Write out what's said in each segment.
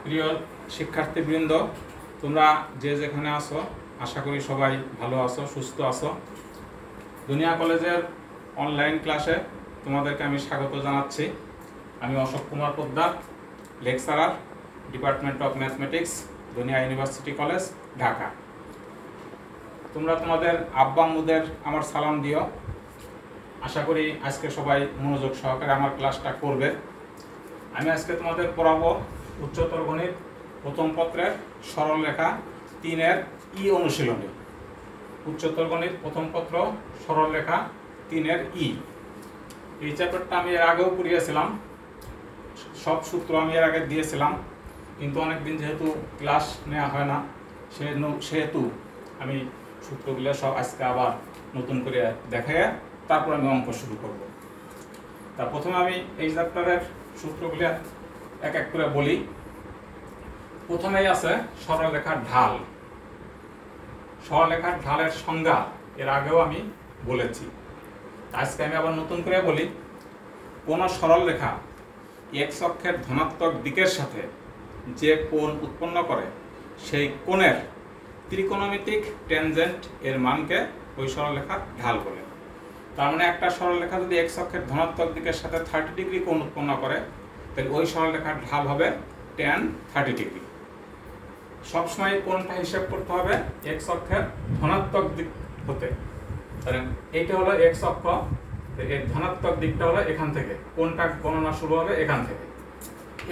প্রিয় শিক্ষার্থীবৃন্দ, তোমরা যে যেখানে আছো আশা করি সবাই ভালো আছো, সুস্থ আছো। দুনিয়া কলেজের অনলাইন ক্লাসে তোমাদেরকে আমি স্বাগত জানাচ্ছি। আমি Ashok Kumar Poddar, lecturer, department of mathematics, Dunia university college, Dhaka. তোমরা তোমাদের আব্বা আম্মুদের আমার সালাম দিও। আশা করি আজকে সবাই মনোযোগ সহকারে আমার ক্লাসটা করবে। আমি আজকে তোমাদের পড়াবো উচ্চতর গণিত প্রথম পত্রের সরলরেখা 3-এর ই অনুশীলনী। উচ্চতর গণিত প্রথম পত্র সরলরেখা 3-এর ই। এই চ্যাপ্টারটা আমি এর আগেও পড়িয়েছিলাম, সব সূত্র আমি এর আগে দিয়েছিলাম, কিন্তু অনেকদিন যেহেতু ক্লাস নেওয়া হয় না সেহেতু আমি সূত্রগুলো সব আজকে আবার নতুন করে দেখায় তারপর আমি অঙ্ক শুরু করব। তা প্রথমে আমি এই চ্যাপ্টারের সূত্রগুলো এক এক করে বলি। প্রথমেই আছে সরলরেখার ঢাল। সরলরেখার ঢালের সংজ্ঞা এর আগেও আমি বলেছি, আজকে আমি আবার নতুন করে বলি। কোন সরলরেখা এক্স অক্ষের ধনাত্মক দিকের সাথে যে কোণ উৎপন্ন করে সেই কোণের ত্রিকোণমিতিক ট্যানজেন্ট এর মানকে ওই সরলরেখার ঢাল বলে। তার মানে একটা সরলরেখা যদি এক্স অক্ষের ধনাত্মক দিকের সাথে 30 ডিগ্রি কোণ উৎপন্ন করে তাহলে ওই সরলরেখার ঢাল হবে tan 30 ডিগ্রি। সবসময় কোণটা হিসাব করতে হবে এক্স অক্ষের ধনাত্মক দিক হতে। তাহলে এইটা হলো এক্স অক্ষ, এর ধনাত্মক দিকটা হলো এখান থেকে, কোণটা গণনা শুরু হবে এখান থেকে।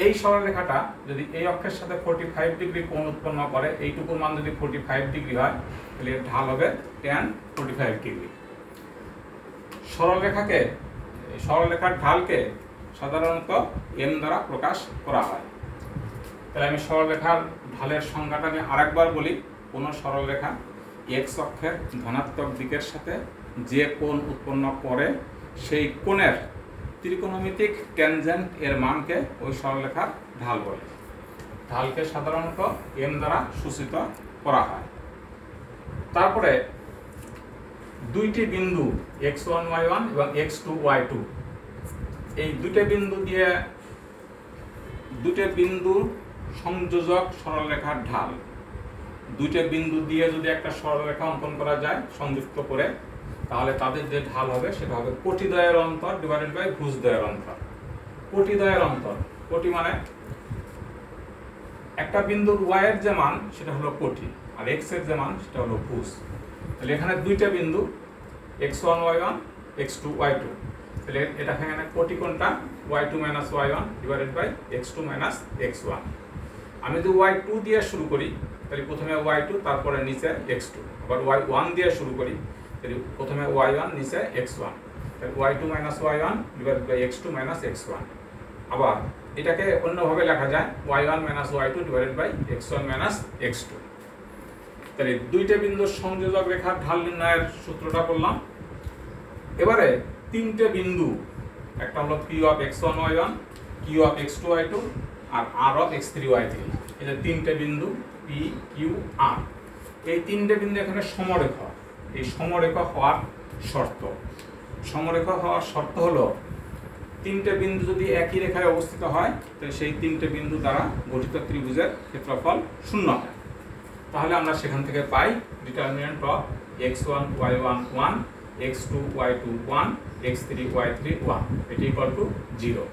এই সরলরেখাটা যদি এই অক্ষের সাথে 45 ডিগ্রি কোণ উৎপন্ন করে, এইটুকুর মান যদি 45 ডিগ্রি হয় তাহলে এর ঢাল হবে tan 45 ডিগ্রি। সরলরেখার ঢালকে সাধারণত m দ্বারা প্রকাশ করা হয়। তাহলে আমি সরলরেখার ঢালের সংজ্ঞাটা আমি আরেকবার বলি। কোন সরলরেখা এক্স অক্ষের ধনাত্মক দিকের সাথে যে কোণ উৎপন্ন করে সেই কোণের ত্রিকোণমিতিক ট্যানজেন্ট এর মানকে ওই সরলরেখার ঢাল বলে। ঢালকে সাধারণত m দ্বারা সূচিত করা হয়। তারপরে দুইটি বিন্দু x1 y1 এবং x2 y2, এই দুটো বিন্দু সংযোজক সরলরেখার ঢাল। দুইটা বিন্দু দিয়ে যদি একটা সরলরেখা অঙ্কন করা যায় সংযুক্ত করে, তাহলে তাদের যে ঢাল হবে সেটা হবে কোটিদ্বয়ের অন্তর ডিভাইডেড বাই ভুজদ্বয়ের অন্তর। কোটিদ্বয়ের অন্তর, কোটি মানে একটা বিন্দুর y এর যে মান সেটা হলো কোটি, আর x এর যে মান সেটা হলো ভুজ। তাহলে এখানে দুইটা বিন্দু x1 y1 x2 y2, তাহলে এটা এখানে কোটি কোণটা y2 - y1 divided by x2 - x1। আমি যদি y2 দিয়ে শুরু করি তাহলে প্রথমে y2 তারপরে নিচে x2, আবার y1 দিয়ে শুরু করি তাহলে প্রথমে y1 নিচে x1, তাহলে y2 - y1 divided by x2 - x1। আবার এটাকে অন্যভাবে লেখা যায় y1 - y2 divided by x1 - x2। তাহলে দুইটা বিন্দুর সংযোজক রেখার ঢাল নির্ণয়ের সূত্রটা বললাম। এবারে তিনটে বিন্দু, একটা হলো p of x1 y1, q of x2 y2 R r of x3 y3, এই যে তিনটে বিন্দু p q r, এই তিনটে বিন্দু এখানে সমরেখা। এই সমরেখা হওয়ার শর্ত হলো তিনটে বিন্দু যদি একই রেখায় অবস্থিত হয় তাহলে সেই তিনটে বিন্দু দ্বারা গঠিত ত্রিভুজের ক্ষেত্রফল 0 হয়। তাহলে আমরা সেখান থেকে পাই determinant of x1 y1 1, x2 y2 1, x3 y3 1, এটি ইকুয়াল টু 0।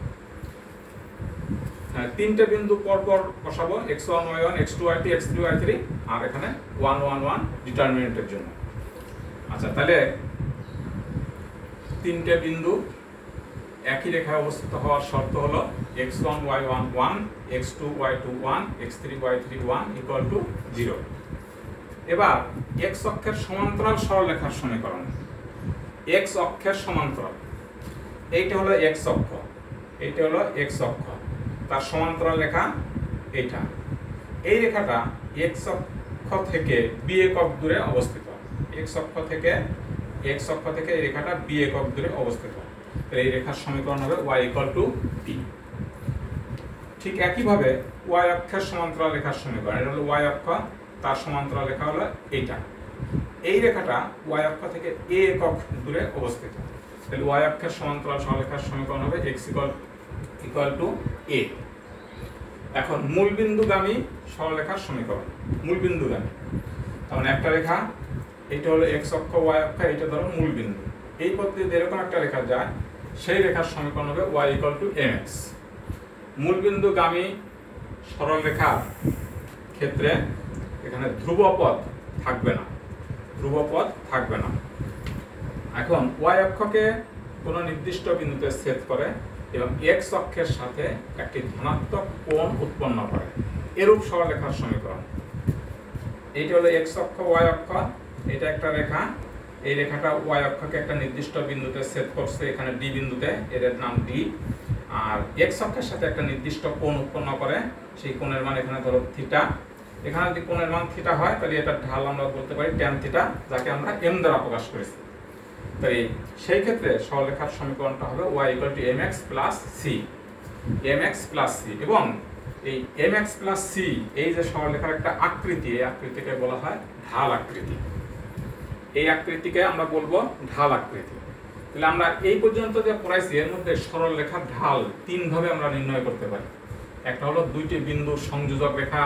তিনটে বিন্দু পরপর বসাবো x1 y1 x2 y2 x3 y3, আর এখানে 1 1 1 ডিটারমিনেন্টের জন্য। আচ্ছা, তাহলে তিনটে বিন্দু একই রেখায় অবস্থিত হওয়ার শর্ত হলো x1 y1 1, x2 y2 1, x3 y3 1 equal to 0। এবার x অক্ষের সমান্তরাল সরলরেখার সমীকরণ। x অক্ষের সমান্তরাল, এইটা হলো x অক্ষ, এইটা হলো x অক্ষ, তার সমান্তরাল রেখা এইটা। এই রেখাটা x অক্ষ থেকে b একক দূরে অবস্থিত। x অক্ষ থেকে এই রেখাটা b একক দূরে অবস্থিত। তাহলে এই রেখার সমীকরণ হবে y ইকুয়াল টু b। ঠিক একইভাবে y অক্ষের সমান্তরাল রেখার সমীকরণ, এটা হলো y অক্ষ, তার সমান্তরাল রেখা হলো এইটা। এই রেখাটা y অক্ষ থেকে a একক দূরে অবস্থিত। তাহলে y অক্ষের সমান্তরাল সরলরেখার সমীকরণ হবে x ইকুয়াল টু a। এখন মূলবিন্দুগামী সরলরেখার সমীকরণ। মূলবিন্দুগামী তার মানে একটা রেখা, এইটা হলো এক্স অক্ষ ওয়াই অক্ষ, এইটা ধরো মূলবিন্দু। এই পদ্ধতিতে এরকম একটা রেখা যায়, সেই রেখার সমীকরণ হবে y = mx। মূলবিন্দুগামী সরলরেখার ক্ষেত্রে এখানে ধ্রুবপদ থাকবে না, ধ্রুবপদ থাকবে না। এখন y অক্ষকে কোনো নির্দিষ্ট বিন্দুতে ছেদ করে এবং x অক্ষের সাথে একটি ধনাত্মক কোণ উৎপন্ন করে, এরূপ সরলরেখার সমীকরণ। এইটা হলো x অক্ষ y অক্ষ, এটা একটা রেখা, এই রেখাটা y অক্ষকে একটা নির্দিষ্ট বিন্দুতে ছেদ করছে, এখানে d বিন্দুতে, এর নাম d। আর x অক্ষের সাথে একটা নির্দিষ্ট কোণ উৎপন্ন করে, সেই কোণের মান এখানে ধরো থিটা। এখানে যদি কোণের মান থিটা হয় তাহলে এটা ঢাল আমরা বলতে পারি tan থিটা, যাকে আমরা m দ্বারা প্রকাশ করেছি। তাই সেই ক্ষেত্রে সরলরেখার সমীকরণটা হবে y = mx + c, mx + c। এবং এই mx + c এই যে সরলরেখার একটা আকৃতি, এই আকৃতিকে বলা হয় ঢাল আকৃতি। এই আকৃতিকে আমরা বলবো ঢাল আকৃতি। তাহলে আমরা এই পর্যন্ত যে পড়াইছি এর মধ্যে সরলরেখার ঢাল তিন ভাবে আমরা নির্ণয় করতে পারি। একটা হলো দুইটি বিন্দুর সংযোজক রেখা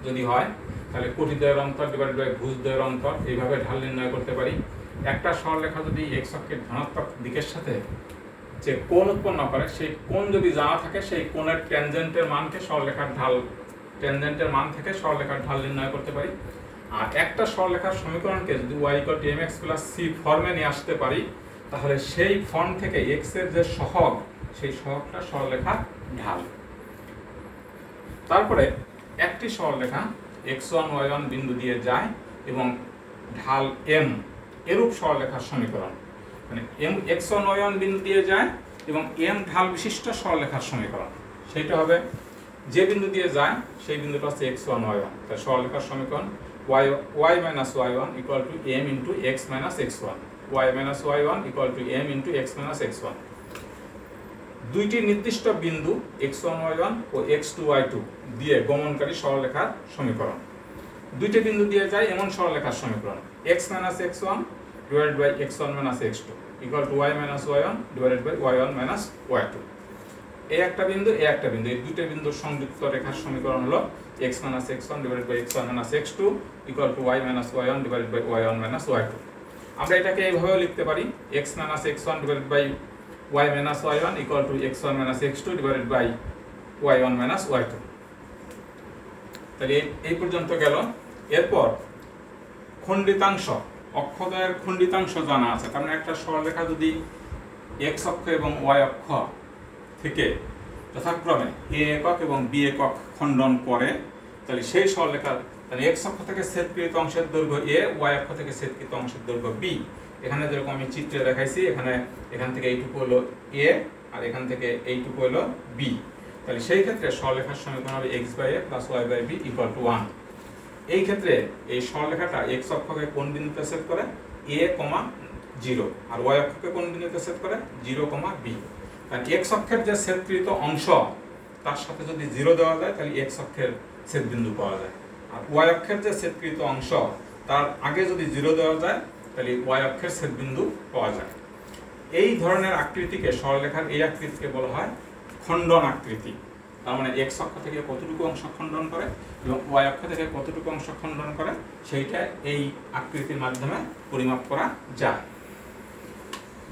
যদি হয় তাহলে কোটিদ্বয়ের অন্তর / ভুজদ্বয়ের অন্তর, এইভাবে ঢাল নির্ণয় করতে পারি। একটা সরলরেখা যদি x অক্ষের ধনাত্মক দিকের সাথে যে কোণ উৎপন্ন করে, সেই কোণ যদি জানা থাকে, সেই কোণের ট্যানজেন্টের মানকে সরলরেখার ঢাল, ট্যানজেন্টের মান থেকে সরলরেখার ঢাল নির্ণয় করতে পারি। আর একটা সরলরেখার সমীকরণকে যদি y = mx + c ফর্মে নিয়ে আসতে পারি, তাহলে সেই ফর্ম থেকে x এর যে সহগ, সেই সহগটা সরলরেখার ঢাল। তারপরে একটি সরলরেখা x1 y1 বিন্দু দিয়ে যায় এবং ঢাল m, এরূপ সরলরেখার সমীকরণ। মানে m x1 y1 বিন্দু দিয়ে যায় এবং m ঢাল বিশিষ্ট সরলরেখার সমীকরণ। সেইটা হবে যে বিন্দু দিয়ে যায় সেই বিন্দুটা হচ্ছে x1 y1। তাই সরলরেখার সমীকরণ y - y1 = m × x - x1, y - y1 = m × x - x1। দুইটি নির্দিষ্ট বিন্দু x1 y1 ও x2 y2 দিয়ে গমনকারী সরলরেখার সমীকরণ। দুইটি বিন্দু দিয়ে যায় এমন সরলরেখার সমীকরণ x - x1 / x1 - x2 = y - y1 / y1 - y2। এই একটা বিন্দু, এই একটা বিন্দু, এই দুইটা বিন্দুর সংযুক্ত রেখার সমীকরণ হলো x - x1 / x1 - x2 = y - y1 / y1 - y2। আমরা এটাকে এইভাবেও লিখতে পারি x - x1 / y - y1 = x1 - x2 / y1 - y2। তাহলে এই পর্যন্ত গেল। এরপর খণ্ডিতাংশ, অক্ষদ্বয়ের খণ্ডিতাংশ জানা আছে। কারণ একটা সরলরেখা যদি x অক্ষ এবং y অক্ষ থেকে যথাক্রমে a একক এবং b একক খণ্ডন করে, তাহলে সেই সরলরেখার, তাহলে x অক্ষ থেকে ছেদকৃত অংশের দৈর্ঘ্য a, y অক্ষ থেকে ছেদকৃত অংশের দৈর্ঘ্য b। এখানে যেরকম আমি চিত্রে দেখাইছি, এখান থেকে এইটুকু হলো a আর এখান থেকে এইটুকু হলো b। তাহলে সেই ক্ষেত্রে সরলরেখার সমীকরণ হবে x/a + y/b = 1। এই ক্ষেত্রে এই সরলরেখাটা x অক্ষকে কোন বিন্দুতে ছেদ করে? a, 0, আর y অক্ষকে কোন বিন্দুতে ছেদ করে? 0, b। তাহলে x অক্ষের যে ছেদকৃত অংশ তার সাথে যদি 0 দেওয়া যায় তাহলে x অক্ষের ছেদবিন্দু পাওয়া যায়। আর y অক্ষের যে ছেদকৃত অংশ তার আগে যদি 0 দেওয়া যায় তাহলে y অক্ষের ছেদবিন্দু পাওয়া যায়। এই ধরনের আকৃতিকে, সরলরেখার এই আকৃতিকে বলা হয় খণ্ডন আকৃতি। তার মানে x অক্ষ থেকে কতটুকু অংশ খণ্ডন করে এবং y অক্ষ থেকে কতটুকু অংশ খণ্ডন করে, সেইটা এই আকৃতির মাধ্যমে পরিমাপ করা যায়।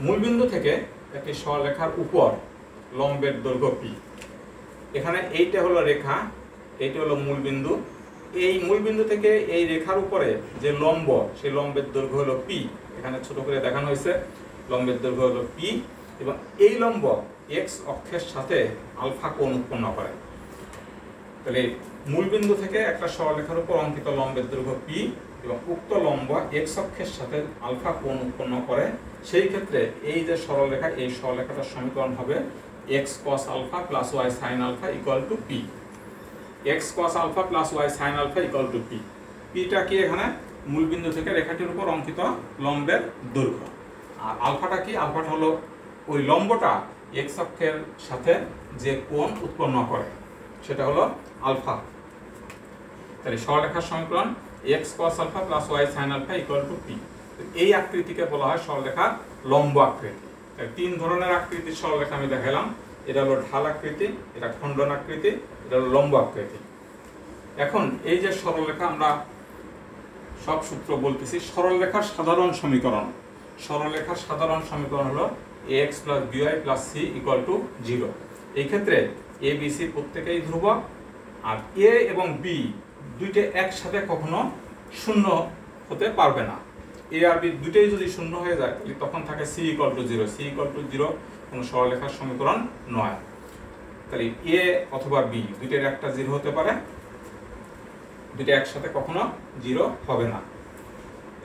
মূলবিন্দু থেকে একটি সরলরেখার উপর লম্বের দৈর্ঘ্য p। এখানে এইটা হলো রেখা, এইটা হলো মূলবিন্দু। এই মূলবিন্দু থেকে এই রেখার উপরে যে লম্ব, সেই লম্বের দৈর্ঘ্য হলো p। এখানে ছোট করে দেখানো হয়েছে, লম্বের দৈর্ঘ্য হলো p এবং এই লম্ব x অক্ষের সাথে আলফা কোণ উৎপন্ন করে। তাহলে মূলবিন্দু থেকে একটা সরলরেখার উপর অঙ্কিত লম্বের দৈর্ঘ্য p এবং উক্ত লম্ব x অক্ষের সাথে আলফা কোণ উৎপন্ন করে। সেই ক্ষেত্রে এই যে সরলরেখা, এই সরলরেখাটার সমীকরণ হবে x cos α + y sin α = p। x cos α + y sin α = p। pটা কি? এখানে মূলবিন্দু থেকে রেখাটির উপর অঙ্কিত লম্বের দৈর্ঘ্য। আর আলফাটা কি? আলফাটা হলো ওই লম্বটা x অক্ষের সাথে যে কোণ উৎপন্ন করে, সেটা হলো আলফা। তাহলে সরলরেখার সমীকরণ x cos α + y sin α = p। এই আকৃতিকে বলা হয় সরলরেখার লম্ব আকৃতি। তাই তিন ধরনের আকৃতির সরলরেখা আমি দেখালাম। এটা হলো ঢাল আকৃতি, এটা খণ্ডন আকৃতি, এটা হলো লম্ব আকৃতি। এখন এই যে সরলরেখা, আমরা সব সূত্র বলতেছি। সরলরেখার সাধারণ সমীকরণ, সরলরেখার সাধারণ সমীকরণ হলো ax + by + c = 0। এই ক্ষেত্রে a b c প্রত্যেকেই ধ্রুবক, আর a এবং b দুইটা একসাথে কখনো শূন্য হতে পারবে না। a আর b দুইটাই যদি শূন্য হয়ে যায় তখন থাকে c = 0। c = 0 কোনো সরলরেখার সমীকরণ নয়। তাহলে a অথবা b দুইটার একটা 0 হতে পারে, দুইটা একসাথে কখনো 0 হবে না।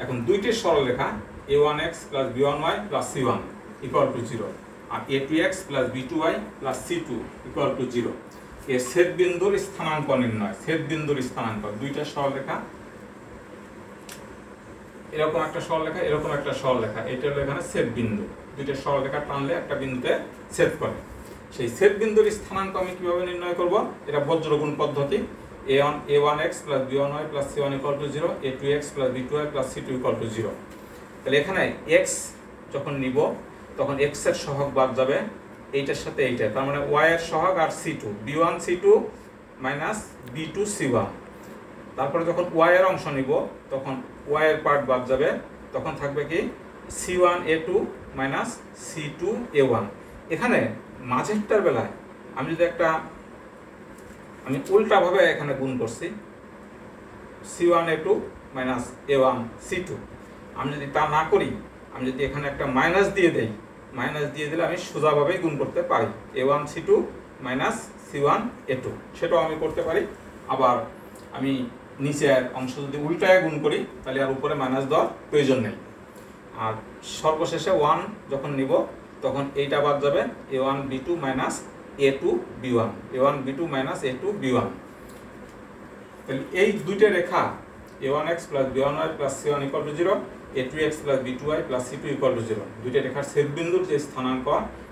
এখন দুইটি সরলরেখা a1x + b1y + c1 = 0, আর a2x + b2y + c2 = 0। এর ছেদ বিন্দুর স্থানাঙ্ক নির্ণয়, ছেদ বিন্দুর স্থানাঙ্ক। দুইটা সরলরেখা, এরকম একটা সরলরেখা, এরকম একটা সরলরেখা, এটা হলো এখানে ছেদ বিন্দু। দুইটা সরলরেখা টানলে একটা বিন্দুতে ছেদ করে। সেই ছেদ বিন্দুর স্থানাঙ্ক আমি কিভাবে নির্ণয় করব? এটা বজ্রগুণ পদ্ধতি। a1x + b1y + c1 = 0, a2x + b2y + c2 = 0। তাহলে এখানে x যখন নিব তখন x এর সহগ বাদ যাবে এইটার সাথে এইটা, তার মানে y এর সহগ আর c2, b1 c2 - b2 c1। তারপরে যখন y এর অংশ নিব তখন y এর পার্ট বাদ যাবে, তখন থাকবে কি c1 a2 - c2 a1। এখানে মাঝেরটার বেলায় আমি যদি আমি উল্টাভাবে এখানে গুণ করছি, c1 a2 - a1 c2। আমি যদি তা না করি, আমি যদি এখানে একটা মাইনাস দিয়ে দেই, মাইনাস দিয়ে দিলে আমি সোজাভাবেই গুণ করতে পারি, a1 c2 - c1 a2, সেটাও আমি করতে পারি। আবার আমি নিচের অংশ যদি উল্টায় গুণ করি তাহলে আর উপরে মাইনাস দেওয়ার প্রয়োজন নেই। আর সর্বশেষে 1 যখন নিব তখন এইটা বাদ যাবে, a1 b2 - a2 b1, a1 b2 - a2 b1। তাহলে এই দুইটা রেখা a1x + b1y + c1 = 0, a2x + b2y + c2 = 0, দুইটা রেখার ছেদবিন্দুর যে স্থানাঙ্ক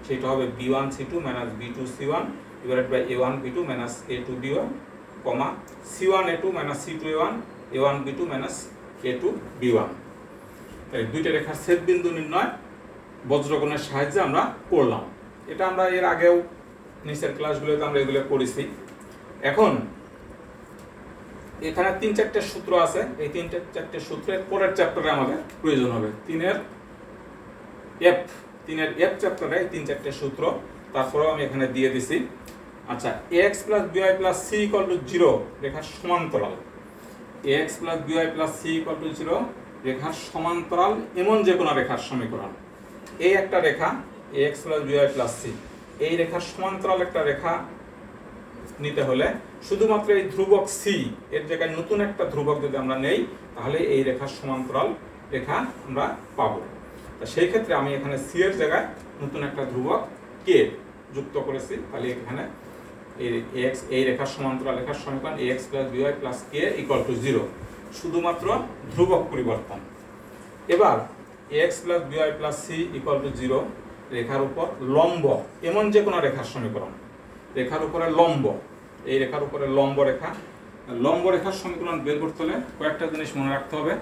সেটা হবে b1 c2 - b2 c1 / a1 b2 - a2 b1, c1 a2 - c2 a1, a1 b2 - a2 b1। তাই দুইটা রেখার ছেদবিন্দু নির্ণয় বজ্রগুণের সাহায্যে আমরা করলাম। এটা আমরা এর আগেও নিচের ক্লাসগুলোতে আমরা এগুলো করেছি। এখন এখানে 3-4টা সূত্র আছে, এই 3-4টা সূত্রের পরের চ্যাপ্টারে আমাদের প্রয়োজন হবে। 3-এর এফ চ্যাপ্টারে এই 3-4টা সূত্র, তারপরেও আমি এখানে দিয়ে দিছি। আচ্ছা, ax + by + c = 0 রেখার সমান্তরাল, ax + by + c = 0 রেখার সমান্তরাল এমন যে কোনো রেখার সমীকরণ। এই একটা রেখা ax + by + c, এই রেখার সমান্তরাল একটা রেখা নিতে হলে শুধুমাত্র এই ধ্রুবক c এর জায়গায় নতুন একটা ধ্রুবক যদি আমরা নেই তাহলে এই রেখার সমান্তরাল রেখা আমরা পাবো। তা সেই ক্ষেত্রে আমি এখানে c এর জায়গায় নতুন একটা ধ্রুবক k যুক্ত করেছি। তাহলে এখানে এই রেখার সমান্তরাল রেখার সমীকরণ ax + by + k = 0, শুধুমাত্র ধ্রুবক পরিবর্তন। এবার ax + by + c = 0 রেখার উপর লম্ব এমন যে কোনো রেখার সমীকরণ, রেখার উপরে লম্ব, এই রেখার উপরে লম্ব রেখা, লম্ব রেখার সমীকরণ বের করতে হলে কয়েকটা জিনিস মনে রাখতে হবে।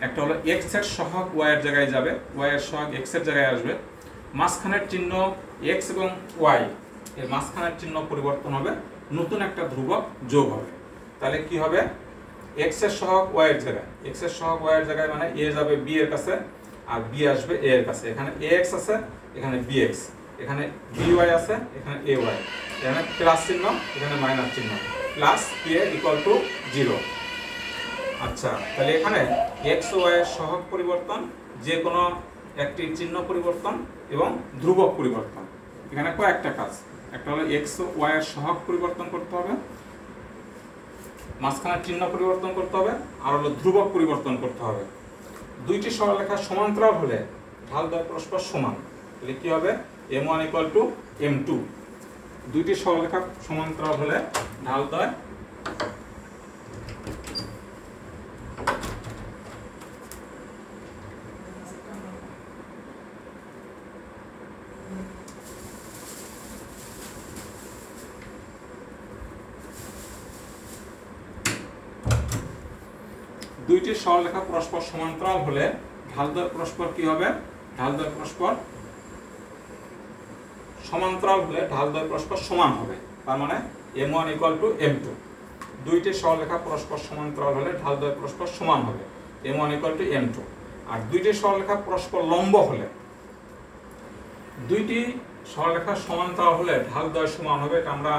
একটা হলো x এর সহগ y এর জায়গায় যাবে, y এর সহগ x এর জায়গায় আসবে, মাঝখানের চিহ্ন x এবং y এর মাঝখানের চিহ্ন পরিবর্তন হবে, নতুন একটা ধ্রুবক যোগ হবে। তাহলে কি হবে? x এর সহগ y এর জায়গায়, x এর সহগ y এর জায়গায় মানে a যাবে b এর কাছে আর b আসবে a এর কাছে। এখানে ax আছে, এখানে bx, এখানে by আছে, এখানে ay, এখানে প্লাস চিহ্ন, এখানে মাইনাস চিহ্ন, প্লাস k = 0। আচ্ছা, তাহলে এখানে x ও y এর সহগ পরিবর্তন, যে কোনো একটি চিহ্ন পরিবর্তন এবং ধ্রুবক পরিবর্তন। এখানে কয়েকটা কাজ, একটা হলো x ও y এর সহগ পরিবর্তন করতে হবে, মাঝখানের চিহ্ন পরিবর্তন করতে হবে, আর হলো ধ্রুবক পরিবর্তন করতে হবে। দুইটি সরলরেখা সমান্তরাল হলে ঢাল দ্বয় পরস্পর সমান, তাহলে কি হবে? m1 = m2। দুইটি সরলরেখা সমান্তরাল হলে ঢাল দ্বয় দুইটি সরলরেখা পরস্পর সমান্তরাল হলে ঢাল দ্বয় পরস্পর কি হবে? ঢাল দ্বয় পরস্পর সমান্তরাল হলে ঢালদ্বয় পরস্পর সমান হবে, তার মানে m1 = m2। দুইটি সরলরেখা পরস্পর সমান্তরাল হলে ঢালদ্বয় পরস্পর সমান হবে, m1 = m2। আর দুইটি সরলরেখা পরস্পর লম্ব হলে, দুইটি সরলরেখা সমান্তরাল হলে ঢালদ্বয় সমান হবে, এটা আমরা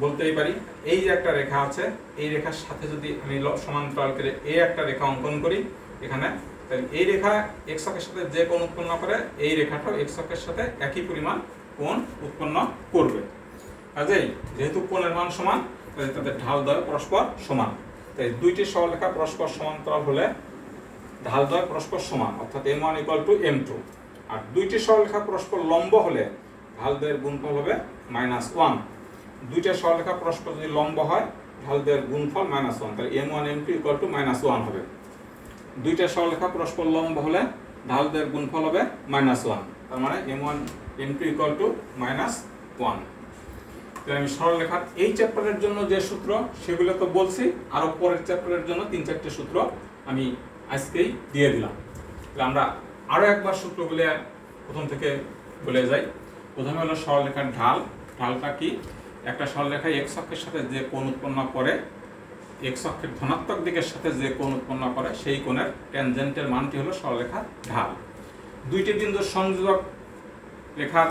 বলতেই পারি। এই যে একটা রেখা আছে, এই রেখার সাথে যদি আমি সমান্তরাল করে এই একটা রেখা অঙ্কন করি এখানে, তাহলে এই রেখা x অক্ষের সাথে যে কোণ উৎপন্ন করে এই রেখাটাও x অক্ষের সাথে একই পরিমাণ কোণ উৎপন্ন করবে। কাজেই যেহেতু কোণের মান সমান, তাহলে তাদের ঢালদ্বয় পরস্পর সমান। তাই দুইটি সরলরেখা পরস্পর সমান্তরাল হলে ঢালদ্বয় পরস্পর সমান, অর্থাৎ m1 = m2। আর দুইটি সরলরেখা পরস্পর লম্ব হলে ঢালদ্বয়ের গুণফল হবে -1। দুইটা সরলরেখা পরস্পর যদি লম্ব হয় ঢালদ্বয়ের গুণফল -1, তাহলে m1 m2 = -1 হবে। দুইটা সরলরেখা পরস্পর লম্ব হলে ঢালদ্বয়ের গুণফল হবে -1, তার মানে m1 m2 = -1। তাহলে আমি সরলরেখার এই চ্যাপ্টারের জন্য যে সূত্র সেগুলো তো বলছি, আরো পরের চ্যাপ্টারের জন্য 3-4টে সূত্র আমি আজকেই দিয়ে দিলাম। তাহলে আমরা আরো একবার সূত্রগুলো প্রথম থেকে বলে যাই। প্রথমে হলো সরলরেখার ঢাল। ঢালটা কি? একটা সরলরেখা x অক্ষের সাথে যে কোণ উৎপন্ন করে, x অক্ষের ধনাত্মক দিকের সাথে যে কোণ উৎপন্ন করে সেই কোণের ট্যানজেন্টের মানটি হলো সরলরেখার ঢাল। দুইটি বিন্দুর সংযোজক রেখার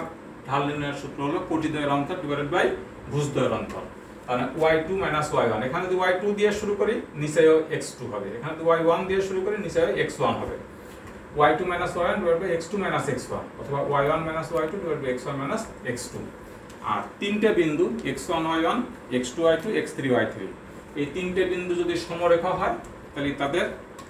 ঢাল নির্ণয়ের সূত্র হলো কোটিদ্বয়ের অন্তর ডিভাইডেড বাই ভুজদ্বয়ের অন্তর। তাহলে y2 - y1, এখানে যদি y2 দিয়ে শুরু করি নিচেও x2 হবে, এখানে যদি y1 দিয়ে শুরু করি নিচেও x1 হবে। y2 - y1 divided by x2 - x1, অথবা y1 - y2 divided by x1 - x2। আর তিনটে বিন্দু x1 y1, x2 y2, x3 y3, এই তিনটে বিন্দু যদি সমরেখা হয় তাহলে তাদের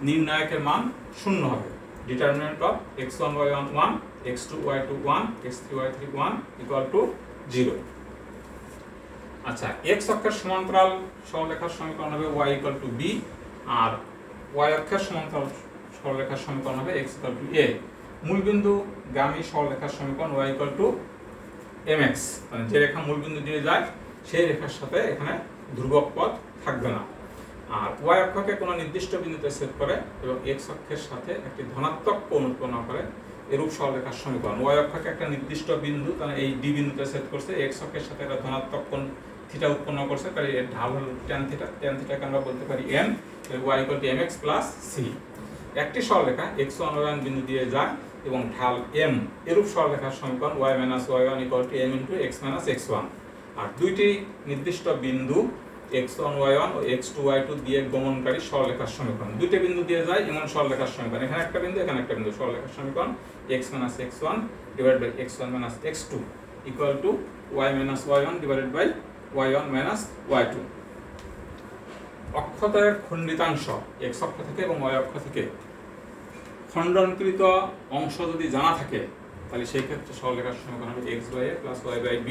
নির্ণায়কের মান 0 হবে। Determinant of x1 y1 1, x2 y2 1, x3 y3 1 = 0। আচ্ছা, x অক্ষের সমান্তরাল সরলরেখার সমীকরণ হবে y = b, আর y অক্ষের সমান্তরাল সরলরেখার সমীকরণ হবে x = a। মূলবিন্দু গামী সরলরেখার সমীকরণ y = mx, মানে যে রেখা মূলবিন্দু দিয়ে যায় সেই রেখার সাথে এখানে ধ্রুবক পদ থাকবে না। আর y অক্ষকে কোনো নির্দিষ্ট বিন্দুতে ছেদ করে এবং x অক্ষের সাথে একটি ধনাত্মক কোণ উৎপন্ন করে এরূপ সরলরেখার সমীকরণ। y অক্ষকে একটা নির্দিষ্ট বিন্দু, তাহলে এই d বিন্দুতে ছেদ করছে, x অক্ষের সাথে একটা ধনাত্মক কোণ থিটা উৎপন্ন করছে, তাহলে এর ঢাল হলো tan থিটা। tan থিটাকে আমরা বলতে পারি m, y = mx + c। একটি সরলরেখা x1 y1 বিন্দু দিয়ে যায় এবং ঢাল m, এরূপ সরলরেখার সমীকরণ y - y1 = m × x - x1। আর দুইটি নির্দিষ্ট বিন্দু x1 y1 ও x2 y2 দিয়ে গমনকারী সরলরেখার সমীকরণ। দুইটা বিন্দু দিয়ে যায় এমন সরলরেখার সমীকরণ, এখানে একটা বিন্দু এখানে একটা বিন্দু, সরলরেখার সমীকরণ x - x1 divided by x1 - x2 = y - y1 divided by y1 - y2। অক্ষদ্বয়ের খণ্ডিতাংশ x অক্ষ থেকে এবং y অক্ষ থেকে খণ্ডনকৃত অংশ যদি জানা থাকে তাহলে সেই ক্ষেত্রে সরলরেখার সমীকরণ হবে x/a + y/b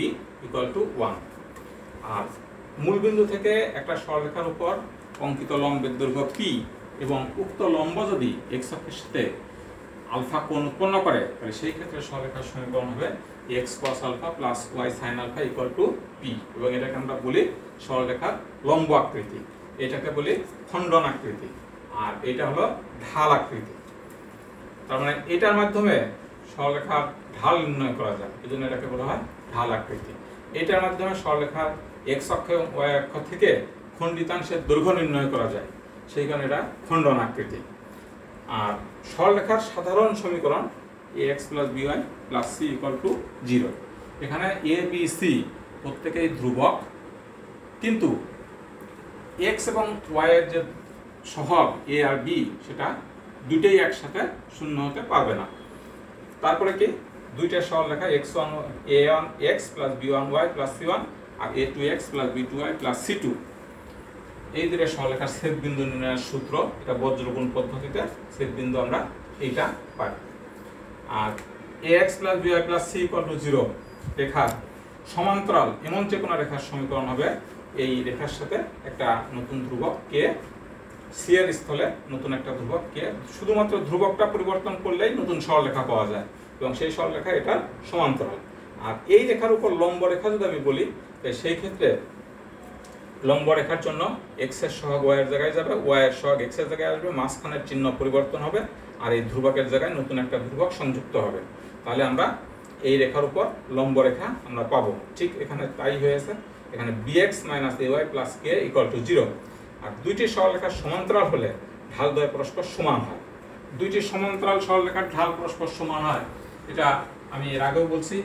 = 1। আর মূলবিন্দু থেকে একটা সরলরেখার উপর অঙ্কিত লম্বের দৈর্ঘ্য p এবং উক্ত লম্ব যদি x অক্ষের সাথে আলফা কোণ উৎপন্ন করে তাহলে সেই ক্ষেত্রে সরলরেখার সমীকরণ হবে x cos α + y sin α = p, এবং এটাকে আমরা বলি সরলরেখার লম্ব আকৃতি, এটাকে বলি খণ্ডন আকৃতি, আর এটা হলো ঢাল আকৃতি। তার মানে এটার মাধ্যমে সরলরেখার ঢাল নির্ণয় করা যায়, এজন্য এটাকে বলা হয় ঢাল আকৃতি। এটার মাধ্যমে সরলরেখার x অক্ষ এবং y অক্ষ থেকে খণ্ডিতাংশের দৈর্ঘ্য নির্ণয় করা যায়, সেই কারণে এটা খণ্ডন আকৃতি। আর সরলরেখার সাধারণ সমীকরণ ax + by + c = 0। এখানে a b c প্রত্যেকেই ধ্রুবক, কিন্তু x এবং y এর যে সহগ a আর b সেটা দুটেই একসাথে 0 হতে পারবে না। তারপরে কি দুইটা সরলরেখা x1 a1x + b1y + c1 আর a2x + b2y + c2, এই দুটো সরলরেখার ছেদ বিন্দু নির্ণয়ের সূত্র, এটা বজ্রগুণ পদ্ধতিতে ছেদ বিন্দু আমরা এইটা পাই। আর ax + by + c = 0 রেখার সমান্তরাল এমন যে কোনো রেখার সমীকরণ হবে এই রেখার সাথে একটা নতুন ধ্রুবক k, c এর স্থলে নতুন একটা ধ্রুবক k, শুধুমাত্র ধ্রুবকটা পরিবর্তন করলেই নতুন সরলরেখা পাওয়া যায় এবং সেই সরলরেখা এটা সমান্তরাল। আর এই রেখার উপর লম্ব রেখা যদি আমি বলি সেই ক্ষেত্রে লম্ব রেখার জন্য x এর সহগ y এর জায়গায় যাবে, y এর সহগ x এর জায়গায় আসবে, মাঝখানের চিহ্ন পরিবর্তন হবে আর এই ধ্রুবকের জায়গায় নতুন একটা ধ্রুবক সংযুক্ত হবে। তাহলে আমরা এই রেখার উপর লম্ব রেখা আমরা পাবো। ঠিক এখানে তাই হয়েছে, এখানে bx minus ay plus K equal to 0। আর দুইটি সরলরেখা সমান্তরাল হলে ঢাল দ্বয় পরস্পর সমান হয়। দুইটি সমান্তরাল সরলরেখার ঢাল পরস্পর সমান হয়, এটা আমি এর আগেও বলছি।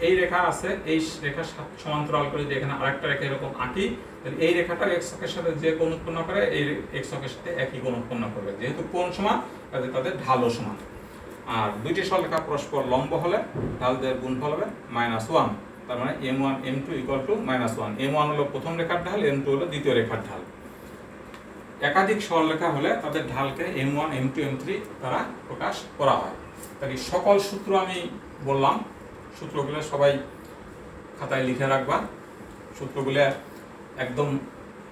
এই রেখা আছে, এই রেখা সমান্তরাল করে যদি এখানে আরেকটা রেখা এরকম আঁকি, তাহলে এই রেখাটা এক্স অক্ষের সাথে যে কোণ উৎপন্ন করে এই এক্স অক্ষের সাথে একই কোণ উৎপন্ন করবে। যেহেতু কোণ সমান, কাজে তাদের ঢালও সমান। আর দুইটি সরলরেখা পরস্পর লম্ব হলে ঢাল দ্বয়ের গুণফল হবে -1। তার মানে m1 m2 equal to -1। m1 হলো প্রথম রেখার ঢাল, m2 হলো দ্বিতীয় রেখার ঢাল। একাধিক সরলরেখা হলে তাদের ঢালকে m1 m2 m3 দ্বারা প্রকাশ করা হয়। তাই সকল সূত্র আমি বললাম, সূত্রগুলো সবাই খাতায় লিখে রাখবা। সূত্রগুলো একদম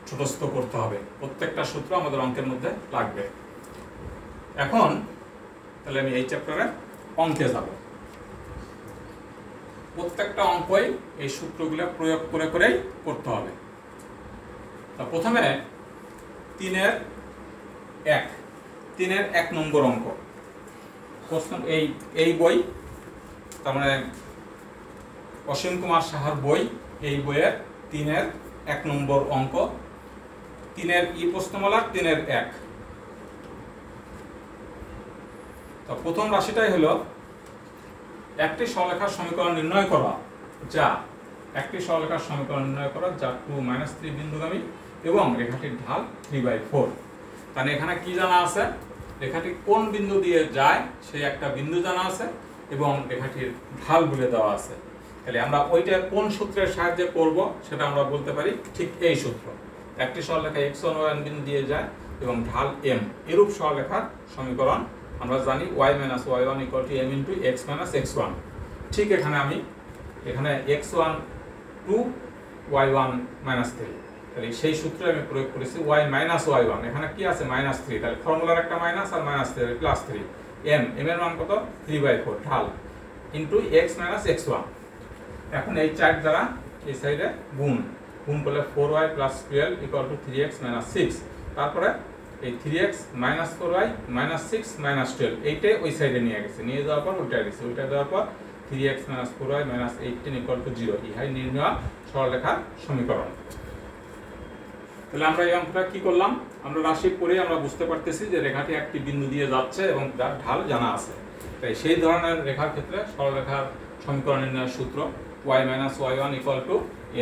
ছোটস্থ করতে হবে, প্রত্যেকটা সূত্র আমাদের অঙ্কের মধ্যে লাগবে। এখন তাহলে আমি এই চ্যাপ্টারে অঙ্কে যাব। প্রত্যেকটা অঙ্কই এই সূত্রগুলো প্রয়োগ করে করেই করতে হবে। তা প্রথমে 3-এর 1 নম্বর অঙ্ক প্রশ্ন, এই বই, তার মানে অসীম কুমার সাহার বই, এই বইয়ের 3-এর 1 নম্বর অঙ্ক। 3-এর প্রশ্নমালার 3-এর 1। তো প্রথম রাশিটাই হলো একটি সরলরেখার সমীকরণ নির্ণয় করা, যা 2 - 3 বিন্দুগামী এবং রেখাটির ঢাল 3/4। তাহলে এখানে কি জানা আছে, রেখাটি কোন বিন্দু দিয়ে যায় সেই একটা বিন্দু জানা আছে এবং রেখাটির ঢাল বলে দেওয়া আছে। তাহলে আমরা ওইটা কোন সূত্রের সাহায্যে করব সেটা আমরা বলতে পারি ঠিক এই সূত্র। একটি সরলরেখা x1 y1 বিন্দু দিয়ে যায় এবং ঢাল m, এরূপ সরলরেখার সমীকরণ আমরা জানি y - y1 = m × x - x1। ঠিক এখানে x1 2 y1 - 3, তাহলে সেই সূত্রে আমি প্রয়োগ করেছি y - y1। এখানে কি আছে -3, তাহলে ফর্মুলার একটা মাইনাস আর -3 +3 m এর মান কত 3/4 ঢাল ইনটু x - x1। এখন এই 4 দ্বারা এই সাইডে গুণ করলে 4y + 12 = 3x - 6। তারপরে এই 3x - 4y - 6 - 12 এইটা ওই সাইডে নিয়ে যাওয়ার পর উল্টা দেওয়ার পর 3x - 4y - 18 = 0। ইহাই নির্ণয় সরলরেখার সমীকরণ। তাহলে আমরা এই অঙ্কটা কি করলাম, আমরা রাশি পড়ে আমরা বুঝতে পারতেছি যে রেখাটি একটি বিন্দু দিয়ে যাচ্ছে এবং তার ঢাল জানা আছে। তাই সেই ধরনের রেখার ক্ষেত্রে সরলরেখার সমীকরণ নির্ণয়ের সূত্র y - y1 =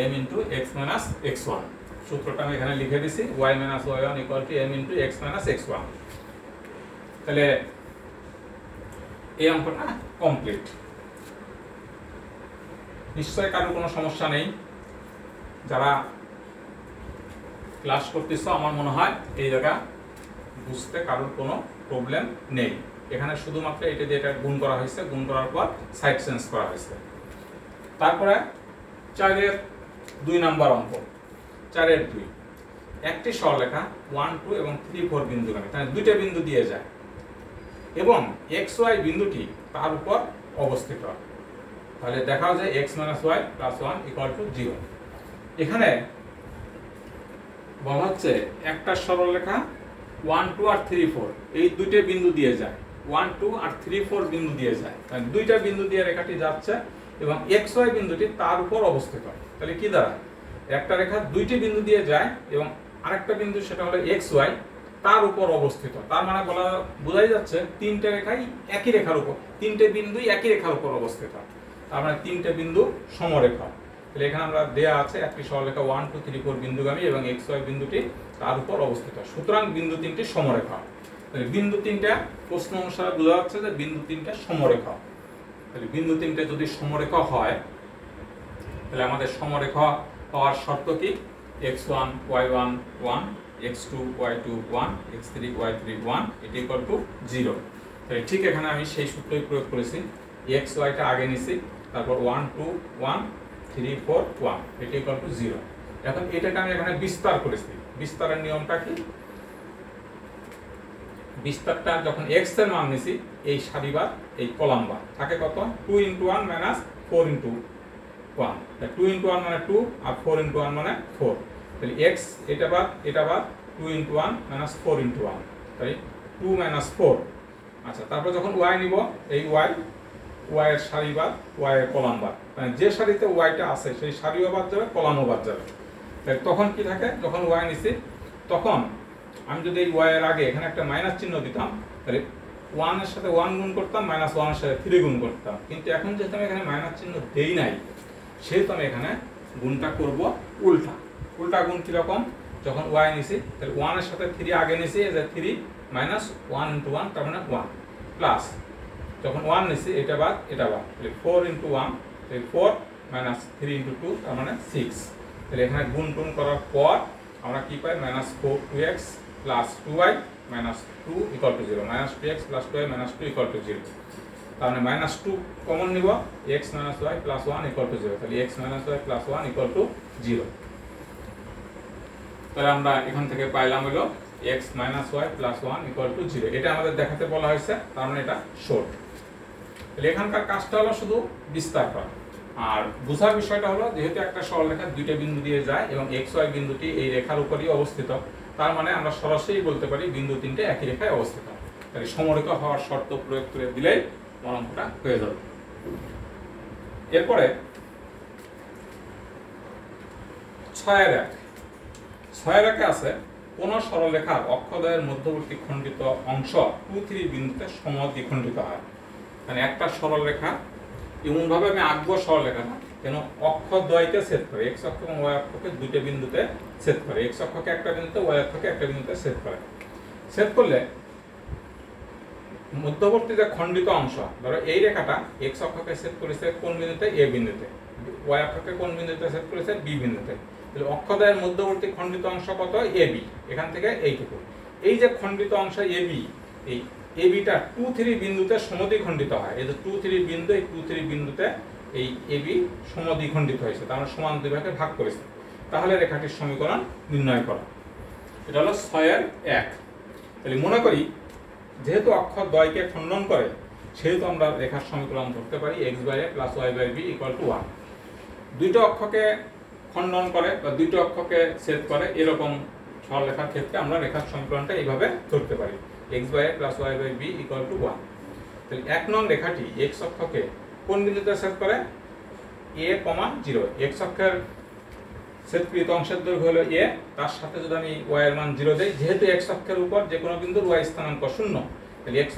m × x - x1। সূত্রটা আমি এখানে লিখে দিছি, y - y1 = m × x - x1। তাহলে এই অঙ্কটা কমপ্লিট। নিশ্চয়ই কারোর কোনো সমস্যা নেই। যারা ক্লাস করতেছ আমার মনে হয় এই জায়গা বুঝতে কারোর কোনো প্রবলেম নেই। এখানে শুধুমাত্র এটা দিয়ে এটা গুণ করা হয়েছে, গুণ করার পর সাইড চেঞ্জ করা হয়েছে। তারপরে 4-এর 2 নম্বর অঙ্ক, 4-এর 2। একটি সরলরেখা 1 2 এবং 3 4 বিন্দুগামী, তাহলে দুইটা বিন্দু দিয়ে যায় এবং xy বিন্দুটি তার উপর অবস্থিত। তাহলে দেখাও যায় x - y + 1 = 0। এখানে বলা হচ্ছে একটা সরলরেখা 1 2 আর 3 4 এই দুইটা বিন্দু দিয়ে যায়, 1 2 আর 3 4 বিন্দু দিয়ে যায়। তাহলে দুইটা বিন্দু দিয়ে রেখাটি যাচ্ছে এবং xy বিন্দুটি তার উপর অবস্থিত। তাহলে কি দাঁড়ায়, একটা রেখা দুইটি বিন্দু দিয়ে যায় এবং আরেকটা বিন্দু সেটা হলো xy তার উপর অবস্থিত। তার মানে বোঝাই যাচ্ছে তিনটে রেখাই একই রেখার উপর, তিনটে বিন্দুই একই রেখার উপর অবস্থিত। তার মানে তিনটে বিন্দু সমরেখা। তাহলে এখানে আমরা দেয়া আছে একটি সরলরেখা 1 2 3 4 বিন্দুগামী এবং xy বিন্দুটি তার উপর অবস্থিত। সুতরাং বিন্দু তিনটি সমরেখা। তাহলে বিন্দু তিনটা প্রশ্ন অনুসারে বোঝা যাচ্ছে যে বিন্দু তিনটা সমরেখা। তাহলে বিন্দু তিনটা যদি সমরেখা হয় তাহলে আমাদের সমরেখা হওয়ার শর্ত কি, x1 y1 1 x2 y2 1 x3 y3 1 = 0। তাহলে ঠিক এখানে আমি সেই সূত্রই প্রয়োগ করেছি, xy টা আগে নিছি, তারপর 1 2 1 3 4 1 = 0। এখন এটাকে আমি এখানে বিস্তার করেছি। বিস্তারের নিয়মটা কি, বিস্তারটা যখন x এর মান নিছি এই সারিবার এই কলামবার থাকে কত 2 × 1 - 4 × 1। 2 × 1 মানে 2 আর 4 × 1 মানে 4। তাহলে x এটা বাদ 2 × 1 - 4 × 1, তাই 2 - 4। আচ্ছা, তারপর যখন y নিব এই y ওয়াই এর সারি বাদ ওয়াই এর কলাম বাদ, মানে যে সারিতে ওয়াইটা আছে সেই সারিও বাদ যাবে, কলামও বাদ যাবে। তাই তখন কি থাকে, যখন ওয়াই নিছি তখন আমি যদি এই ওয়াই এর আগে এখানে একটা মাইনাস চিহ্ন দিতাম, তাহলে 1 এর সাথে 1 গুণ করতাম, -1 এর সাথে 3 গুণ করতাম। কিন্তু এখন যেহেতু আমি এখানে মাইনাস চিহ্ন দেই নাই, সেহেতু আমি এখানে গুণটা করব উল্টা। উল্টা গুণ কিরকম, যখন ওয়াই নিছি তাহলে 1 এর সাথে 3 আগে নিছি, এই যে 3 মাইনাস 1 ইন্টু 1 তার মানে 1, প্লাস যখন 1 নিছি এটা বাদ তাহলে 4 ইন্টু 1 তাহলে 4 মাইনাস 3 ইন্টু 2 তার মানে 6। তাহলে এখানে গুণ টুন করার পর আমরা কি পাই, -2x plus 2y minus 2 equal to 0, -2x plus 2y minus 2 equal to 0। তার মানে -2 কমন নিব, x minus y plus 1 equal to 0, তাহলে x minus y plus 1 equal to 0। তাহলে আমরা এখান থেকে পাইলাম হলো x minus y plus 1 equal to 0। এটা আমাদের দেখাতে বলা হয়েছে, তার মানে এটা শর্ট। তাহলে এখানকার কাজটা হলো শুধু বিস্তার করা, আর বোঝার বিষয়টা হলো যেহেতু একটা সরলরেখা দুইটা বিন্দু দিয়ে যায় এবং x y বিন্দুটি এই রেখার উপরই অবস্থিত, তার মানে আমরা সরাসরি বলতে পারি বিন্দু তিনটে একই রেখায় অবস্থিত। তাহলে সমরেখা হওয়ার শর্ত প্রয়োগ করে দিলেই অঙ্কটা হয়ে যাবে। এরপরে 6 আছে কোন সরলরেখার অক্ষদ্বয়ের মধ্যবর্তী খণ্ডিত অংশ 2-3 বিন্দুতে সমদ্বিখণ্ডিত হয়। মানে একটা সরলরেখা এমন ভাবে আমি আঁকবো সরলরেখাটা কেন অক্ষদ্বয়কে ছেদ করে, x অক্ষ এবং y অক্ষকে দুইটা বিন্দুতে ছেদ করে, x অক্ষকে একটা বিন্দুতে y অক্ষকে একটা বিন্দুতে ছেদ করে। ছেদ করলে মধ্যবর্তী যে খণ্ডিত অংশ, ধরো এই রেখাটা x অক্ষকে ছেদ করেছে কোন বিন্দুতে, a বিন্দুতে, y অক্ষকে কোন বিন্দুতে ছেদ করেছে, b বিন্দুতে। তাহলে অক্ষদ্বয়ের মধ্যবর্তী খণ্ডিত অংশ কত, ab, এখান থেকে এইটুকু। এই যে খণ্ডিত অংশ ab, এই ab-টা 2-3 বিন্দুতে সমদ্বিখণ্ডিত হয়। এই যে 2-3 বিন্দু, এই 2-3 বিন্দুতে এই ab সমদ্বিখণ্ডিত হয়েছে, তার মানে সমান দুই ভাগে ভাগ করেছে। তাহলে রেখাটির সমীকরণ নির্ণয় করা। এটা হলো 6-1। তাহলে মনে করি যেহেতু অক্ষদ্বয়কে খণ্ডন করে সেহেতু আমরা রেখার সমীকরণ ধরতে পারি x/a plus y/b equal to 1। দুইটা অক্ষকে খণ্ডন করে বা দুইটা অক্ষকে ছেদ করে এরকম সরলরেখার ক্ষেত্রে আমরা রেখার সমীকরণটা এইভাবে ধরতে পারি, x/a plus y/b equal to 1। তাহলে 1 নং রেখাটি x অক্ষকে কোন বিন্দুতে ছেদ করে, a, 0। x অক্ষের ছেদকৃত অংশের দৈর্ঘ্য হলো a, তার সাথে যদি আমি y এর মান 0 দেই, যেহেতু x অক্ষের উপর যে কোনো বিন্দুর y স্থানাঙ্ক 0, তাহলে x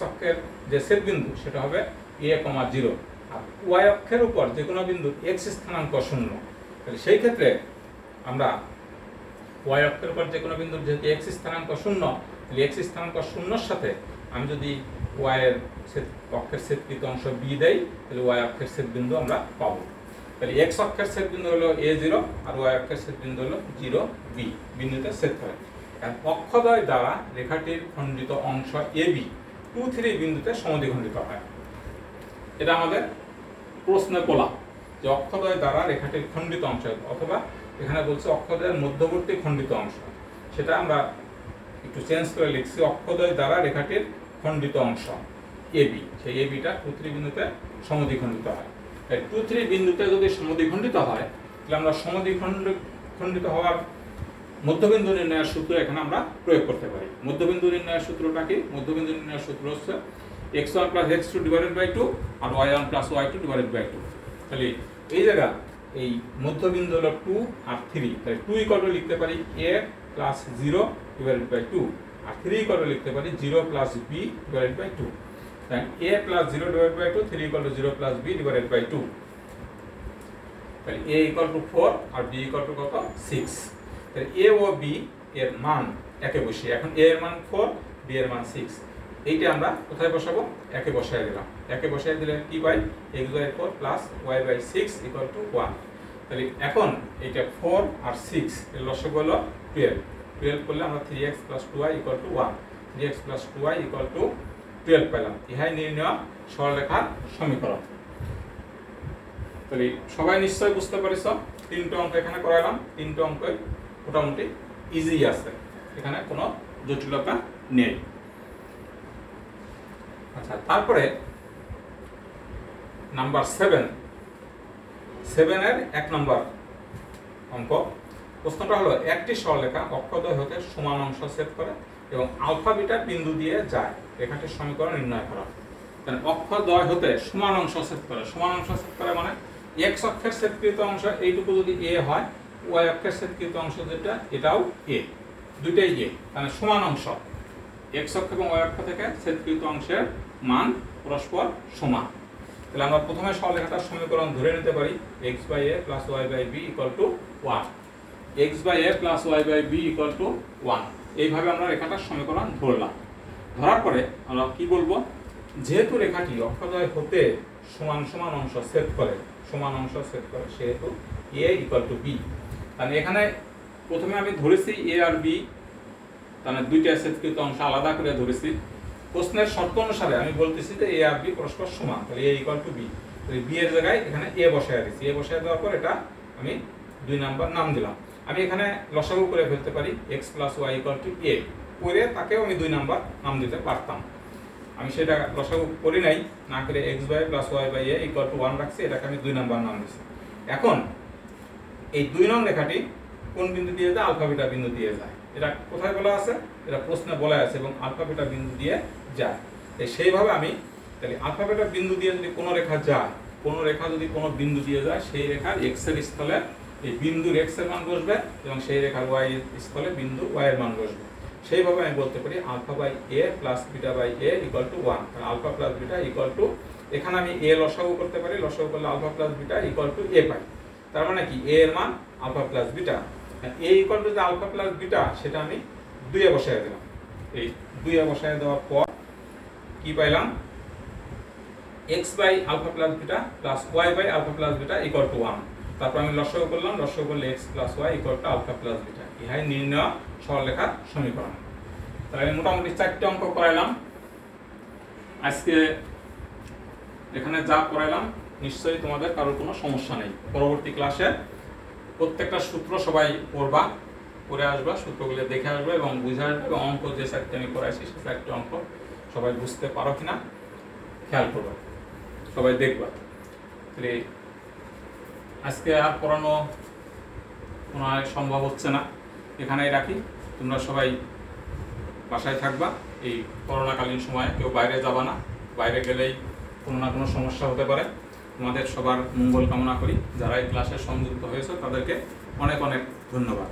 অক্ষের যে ছেদবিন্দু সেটা হবে a, 0। আর y অক্ষের উপর যে কোনো বিন্দুর x স্থানাঙ্ক 0, তাহলে সেই ক্ষেত্রে আমরা y অক্ষের উপর যে কোনো বিন্দুর যেহেতু x স্থানাঙ্ক 0, তাহলে x স্থানাঙ্ক 0 এর সাথে আমি যদি y এর অক্ষের ছেদকৃত অংশ b দেই, তাহলে y অক্ষের ছেদবিন্দু আমরা পাবো। তাহলে x অক্ষের ছেদবিন্দু হলো a0 আর y অক্ষের ছেদবিন্দু হলো 0b বিন্দুতে ছেদ করে। আর অক্ষদ্বয় দ্বারা রেখাটির খণ্ডিত অংশ ab 2-3 বিন্দুতে সমদ্বিখণ্ডিত হয়। এটা আমাদের প্রশ্নে বলা যে অক্ষদ্বয় দ্বারা রেখাটির খণ্ডিত অংশ, অথবা এখানে বলছে অক্ষদ্বয়ের মধ্যবর্তী খণ্ডিত অংশ, সেটা আমরা একটু চেঞ্জ করে লিখছি অক্ষদ্বয় দ্বারা রেখাটির খণ্ডিত অংশ ab, সেই ab-টা 2-3 বিন্দুতে সমদ্বিখণ্ডিত হয়। 2-3 বিন্দুতে যদি সমদ্বিখণ্ডিত হয় তাহলে আমরা সমদ্বিখণ্ডিত হওয়ার মধ্যবিন্দু নির্ণয়ের সূত্র এখানে আমরা প্রয়োগ করতে পারি। মধ্যবিন্দু নির্ণয়ের সূত্রটা কি, মধ্যবিন্দু নির্ণয়ের সূত্র হচ্ছে x1 plus x2 divided by 2 R y1 plus y2 divided by 2। তাহলে এই জায়গা এই মধ্যবিন্দু হলো 2 আর 3, তাহলে 2 ইকুয়াল টু লিখতে পারি a plus 0 divided by 2 আর 3 ইকুয়াল টু লিখতে পারি 0 plus b divided by 2। তাই a plus 0 divided by 2, 3 equal to 0 plus b divided by 2। তাহলে a equal to 4 R b equal to কত, 6। তাহলে a ও b এর মান একে বসিয়ে, এখন a এর মান 4, b এর মান 6, এইটা আমরা কোথায় বসাবো, একে বসায় দিলাম। একে বসায় দিলে কি পাই, x/4 plus y/6 equal to 1। তাহলে এখন এইটা 4 আর 6 এর লসাগু হলো 12। 12 করলে আমরা 3x plus 2y equal to 1, 3x plus 2y equal to 12 পেলাম। ইহাই নির্ণয় সরলরেখার সমীকরণ। তাহলে সবাই নিশ্চয়ই বুঝতে পারিস, 3টা অঙ্ক এখানে করালাম, 3টা অঙ্ক মোটামুটি ইজি আছে, এখানে কোনো জটিলতা নেই। আচ্ছা, তারপরে নাম্বার 7 এর 1 নম্বর অঙ্ক। প্রশ্নটা হলো একটি সরলরেখা অক্ষদ্বয় হতে সমান অংশ ছেদ করে এবং আলফা বিটা বিন্দু দিয়ে যায়, রেখাটির সমীকরণ নির্ণয় করা। কারণ অক্ষদ্বয় হতে সমান অংশ ছেদ করে। সমান অংশ ছেদ করে মানে এক্স অক্ষের ছেদকৃত অংশ এইটুকু যদি এ হয়, ওয়াই অক্ষের ছেদকৃত অংশ যেটা এটাও এ, দুইটাই এ, মানে সমান অংশ। এক্স অক্ষ এবং ওয়াই অক্ষ থেকে ছেদকৃত অংশের মান পরস্পর সমান। তাহলে আমরা প্রথমে সরলরেখাটার সমীকরণ ধরে নিতে পারি x by a plus y by b equal to 1। x by a plus y by b equal to 1, এইভাবে আমরা রেখাটার সমীকরণ ধরলাম। ধরার পরে আমরা কি বলবো, যেহেতু রেখাটি অক্ষদ্বয় হতে সমান সমান অংশ ছেদ করে, সমান অংশ ছেদ করে, সেহেতু a ইকুয়াল টু b। তাহলে এখানে প্রথমে আমি ধরেছি a আর b, তাহলে দুইটা ছেদকৃত অংশ আলাদা করে ধরেছি। প্রশ্নের শর্ত অনুসারে আমি বলতেছি যে a আর b পরস্পর সমান, তাহলে a ইকুয়াল টু b। তাহলে b এর জায়গায় এখানে a বসায় দিয়েছি। a বসায় দেওয়ার পর এটা আমি 2 নাম্বার নাম দিলাম। আমি এখানে লসাগু করে ফেলতে পারি x plus y equal to a, করে তাকেও আমি 2 নাম্বার নাম দিতে পারতাম। আমি সেটা লসাগু করি নাই, না করে x by plus y by a equal to 1 রাখছি, এটাকে আমি 2 নাম্বার নাম দিছি। এখন এই 2 নং রেখাটি কোন বিন্দু দিয়ে যায়? আলফা বিটা বিন্দু দিয়ে যায়। এটা কোথায় বলা আছে? এটা প্রশ্নে বলা আছে এবং আলফা বিটা বিন্দু দিয়ে যায়। তাই সেইভাবে আমি তাহলে আলফা বিটা বিন্দু দিয়ে যদি কোনো রেখা যায়, কোনো রেখা যদি কোনো বিন্দু দিয়ে যায়, সেই রেখার x এর স্থলে এই বিন্দুর x এর মান বসবে এবং সেই রেখার y এর স্থলে বিন্দু y এর মান বসবে। সেইভাবে আমি বলতে পারি alpha by a plus beta by a equal to 1। তাহলে alpha plus beta equal to, এখানে আমি a লসাগু করতে পারি, লসাগু করলে alpha plus beta equal to a পাই। তার মানে কি a এর মান alpha plus beta, a equal to যে আলফা প্লাস বিটা সেটা আমি 2 এ বসায় দিলাম। এই 2 এ বসায় দেওয়ার পর কি পাইলাম? x by alpha plus beta plus y by alpha plus beta equal to 1। তারপর আমি লসাগু করলাম, লসাগু করলে x plus y equal to alpha plus beta. ইহাই নির্ণয় সরলরেখার সমীকরণ। তাহলে মোটামুটি 4টি অঙ্ক করাইলাম আজকে। এখানে যা করাইলাম নিশ্চয়ই তোমাদের কারোর কোনো সমস্যা নেই। পরবর্তী ক্লাসে প্রত্যেকটা সূত্র সবাই পড়বা, পড়ে আসবা, সূত্রগুলো দেখে আসবে এবং বুঝে আসবে, এবং অঙ্ক যে 4টি আমি করাইছি সে 4টি অঙ্ক সবাই বুঝতে পারো কিনা খেয়াল করবা, সবাই দেখবা। তাহলে আজকে আর পড়ানো মনে হয় সম্ভব হচ্ছে না, এখানেই রাখি। তোমরা সবাই বাসায় থাকবা এই করোনাকালীন সময়ে, কেউ বাইরে যাবা না, বাইরে গেলেই কোনো না কোনো সমস্যা হতে পারে। তোমাদের সবার মঙ্গল কামনা করি। যারা এই ক্লাসে সংযুক্ত হয়েছে তাদেরকে অনেক অনেক ধন্যবাদ।